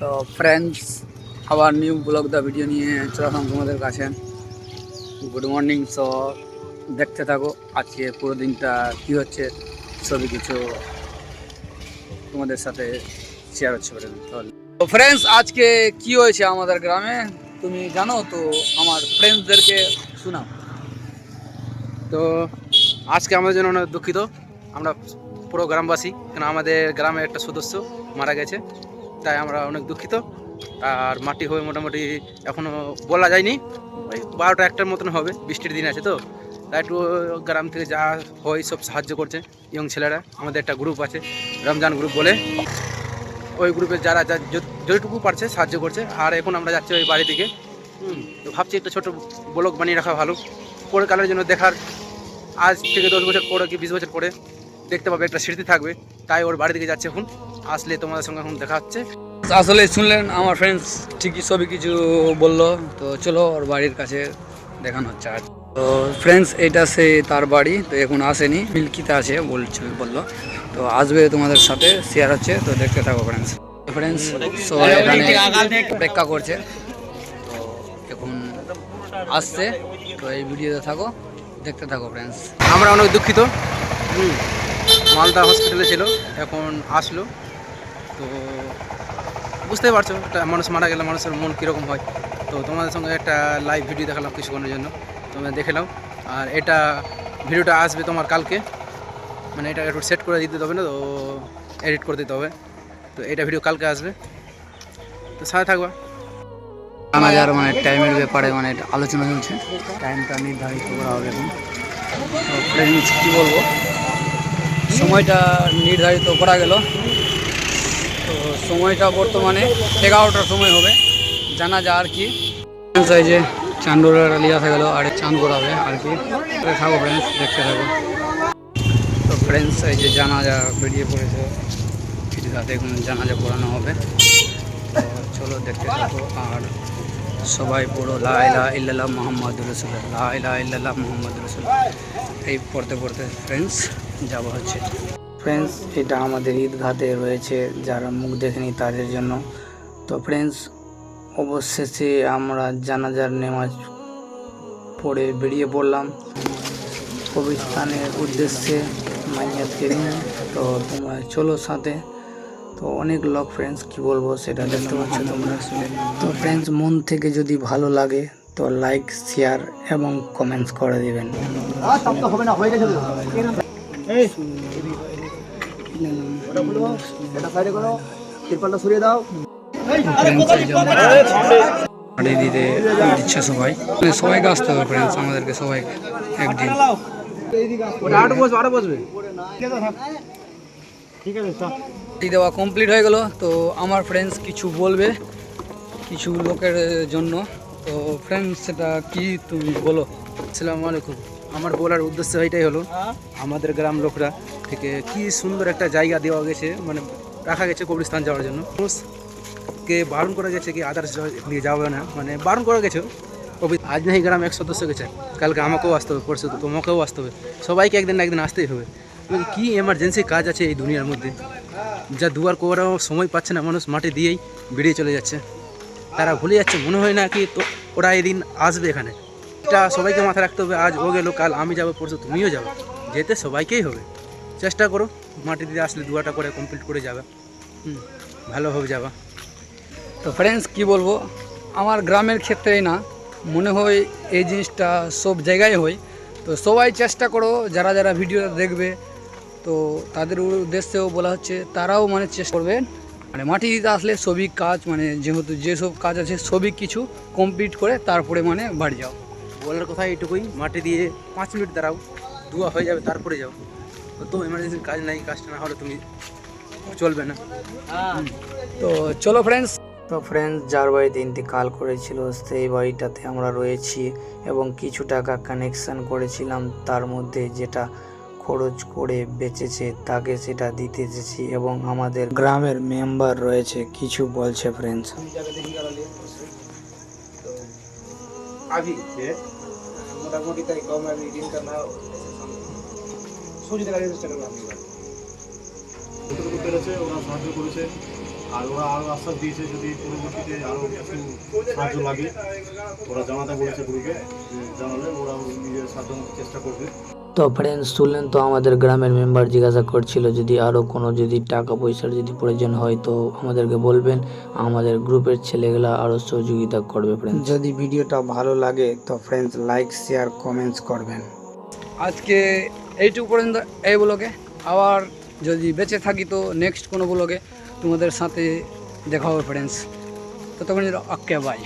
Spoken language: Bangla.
তো ফ্রেন্ডস, আবার নিউ ব্লগ দা ভিডিও নিয়ে চলে আসলাম তোমাদের কাছে। Good morning. সো দেখতে থাকো আজকে পুরো দিনটা কী হচ্ছে, সবই কিছু তোমাদের সাথে শেয়ার হচ্ছে ফ্রেন্ডস। তো ফ্রেন্ডস, আজকে কি হয়েছে আমাদের গ্রামে তুমি জানো তো? আমার ফ্রেন্ডসদেরকে শোনাও। তো আজকে আমাদের জন্য অনেক দুঃখিত আমরা পুরো গ্রামবাসী, কেন আমাদের গ্রামে একটা সদস্য মারা গেছে, তাই আমরা অনেক দুঃখিত। আর মাটি হয়ে মোটামুটি এখনও বলা যায়নি, ওই 12টা-1টার মতন হবে, বৃষ্টির দিন আছে তো, তাই একটু গ্রাম থেকে যা হয় সব সাহায্য করছে ইয়ং ছেলেরা। আমাদের একটা গ্রুপ আছে, রমজান গ্রুপ বলে, ওই গ্রুপে যারা যতটুকু পারছে সাহায্য করছে। আর এখন আমরা যাচ্ছি ওই বাড়ি থেকে। তো ভাবছি একটা ছোটো ব্লগ বানিয়ে রাখা ভালো, পরে কালের জন্য দেখার। আজ থেকে 10 বছর পরে কি 20 বছর পরে দেখতে পাবে, একটা স্মৃতি থাকবে। তাই ওর বাড়ি থেকে যাচ্ছে, এখন আসলে তোমাদের সঙ্গে এখন দেখা হচ্ছে। আসলে শুনলেন আমার ফ্রেন্ডস ঠিকই সবই কিছু বললো। তো চলো ওর বাড়ির কাছে দেখানো হচ্ছে। আর তো ফ্রেন্ডস, এটা সে তার বাড়ি, তো এখন আসেনি, মিল্কিতে আছে বললো। তো আসবে তোমাদের সাথে শেয়ার হচ্ছে, তো দেখতে থাকো ফ্রেন্ডস। ফ্রেন্ডস সবাই এখানে অপেক্ষা করছে, তো এখন আসছে। তো এই ভিডিওতে থাকো, দেখতে থাকো ফ্রেন্ডস। আমরা অনেক দুঃখিত। মালদা হসপিটালে ছিল, এখন আসলো। তো বুঝতেই পারছো, একটা মানুষ মারা গেলে মানুষের মন কীরকম হয়। তো তোমাদের সঙ্গে একটা লাইভ ভিডিও দেখালাম কিছুক্ষণের জন্য, তোমরা দেখে নাও। আর এটা ভিডিওটা আসবে তোমার কালকে, মানে এটা একটু সেট করে দিতে হবে না তো, এডিট করে দিতে হবে। তো এটা ভিডিও কালকে আসবে, তো সাথে থাকবা। জানাজার মানে টাইমের ব্যাপারে মানে আলোচনা চলছে, টাইমটা নির্ধারিত করা হবে এখন। তো ফ্রেন্ডস কী বলবো, সময়টা নির্ধারিত করা গেল। তো সময়টা বর্তমানে 11টার সময় হবে জানাজা আর কি। এই যে চান্দুরা নিয়ে আসা গেল, আর চাঁদ করাবে আর কি। থাকো ফ্রেন্ডস, দেখতে থাকো। তো ফ্রেন্ডস, এই যে জানাজা বেরিয়ে পড়েছে, কিছু রাতে এখন জানাজা পড়ানো হবে। তো চলো দেখতে থাকো। আর সবাই পুরো লা ইলাহা ইল্লাল্লাহ মুহাম্মাদুর রাসূলুল্লাহ, লা ইলাহা ইল্লাল্লাহ মুহাম্মাদুর রাসূলুল্লাহ এই পড়তে পড়তে ফ্রেন্ডস যাওয়া হচ্ছে। ফ্রেন্ডস, এটা আমাদের ঈদগাতে রয়েছে, যারা মুখ দেখেনি তাদের জন্য। তো ফ্রেন্ডস, অবশেষে আমরা জানাজার নামাজ পড়ে বেরিয়ে পড়লাম কবরস্থানের উদ্দেশ্যে মাইয়াতকে নিয়ে। তো তোমরা চলো সাথে। তো অনেক লোক ফ্রেন্ডস, কি বলবো সেটা দেখতে পাচ্ছ তোমরা। তো ফ্রেন্ডস, মন থেকে যদি ভালো লাগে তো লাইক, শেয়ার এবং কমেন্টস করে দিবেন। দিতে দিচ্ছে সবাই, সবাইকে আসতে হবে ফ্রেন্ডস, আমাদেরকে সবাইকে একদিন। দেওয়া কমপ্লিট হয়ে গেল। তো আমার ফ্রেন্ডস কিছু বলবে কিছু লোকের জন্য। তো ফ্রেন্ডস, সেটা কি তুমি বলো? আসসালামু আলাইকুম। আমার বলার উদ্দেশ্য এটাই হলো, আমাদের গ্রাম লোকরা থেকে কি সুন্দর একটা জায়গা দেওয়া গেছে, মানে রাখা গেছে কবরস্থান যাওয়ার জন্য। মানুষকে বারণ করা গেছে কি আদার্স দিয়ে যাবে না, মানে বারণ করা গেছে। আজ না এই গ্রাম 1 সদস্য গেছে, কালকে আমাকেও আসতে হবে, পরশু তোমাকেও আসতে হবে, সবাইকে একদিন না একদিন আসতেই হবে। কি এমার্জেন্সি কাজ আছে এই দুনিয়ার মধ্যে, যা দুয়ার করাও সময় পাচ্ছে না, মানুষ মাটি দিয়েই বেরিয়ে চলে যাচ্ছে। তারা ভুলে যাচ্ছে, মনে হয় না কি তো ওরা এদিন আসবে এখানে। এটা সবাইকে মাথায় রাখতে হবে, আজ ও গেলো কাল আমি যাবো, পরশু তুমিও যাবে, যেতে সবাইকেই হবে। চেষ্টা করো মাটি দিয়ে আসলে দুয়াটা করে কমপ্লিট করে যাবে, ভালোভাবে যাবা। তো ফ্রেন্ডস, কি বলবো, আমার গ্রামের ক্ষেত্রেই না, মনে হয় এই জিনিসটা সব জায়গায় হয়। তো সবাই চেষ্টা করো, যারা যারা ভিডিওটা দেখবে, তো তাদের উদ্দেশ্যেও বলা হচ্ছে তারাও মানে চেষ্টা করবেন, মানে মাটি দিতে আসলে সবই কাজ, মানে যেহেতু যেসব কাজ আছে সবই কিছু কমপ্লিট করে তারপরে মানে বাড়ি যাও। বলার কথা এইটুকুই, মাটি দিয়ে 5 মিনিট দাঁড়াও, দুয়া হয়ে যাবে, তারপরে যাও। তো এমার্জেন্সি কাজ নাই, কাজটা না হলে তুমি চলবে না। তো চলো ফ্রেন্ডস। তো ফ্রেন্ডস, যার বাড়িতে ইন্তেকাল করেছিল সেই বাড়িটাতে আমরা রয়েছি এবং কিছু টাকা কানেকশন করেছিলাম, তার মধ্যে যেটা খরচ করে বেঁচেছে তাকে সেটা দিতে এসেছি এবং আমাদের গ্রামের মেম্বার রয়েছে, কিছু বলছে ফ্রেন্ডস। মোটামুটি তাই কম আমি ঋণ করনা সহযোগিতা করার চেষ্টা করবো। যতটুকু পেরেছে ওরা সাহায্য করেছে, আর ওরা আরও আশ্বাস দিয়েছে যদি পরবর্তীতে আরও কিছু সাহায্য লাগে ওরা জানাতে বলেছে গ্রুপে, জানালে ওরা নিজের সাধ্যমতো চেষ্টা করবে। তো ফ্রেন্ডস শুনলেন তো আমাদের গ্রামের মেম্বার জিজ্ঞাসা করছিল যদি আরও কোনো যদি টাকা পয়সার যদি প্রয়োজন হয় তো আমাদেরকে বলবেন, আমাদের গ্রুপের ছেলেগুলা আরও সহযোগিতা করবে। ফ্রেন্ডস যদি ভিডিওটা ভালো লাগে তো ফ্রেন্ডস লাইক শেয়ার কমেন্টস করবেন। আজকে এইটুকু পর্যন্ত এই ব্লগে, আবার যদি বেঁচে থাকি তো নেক্সট কোনো ব্লগে তোমাদের সাথে দেখা হবে ফ্রেন্ডস। ততক্ষণ ওকে বাই।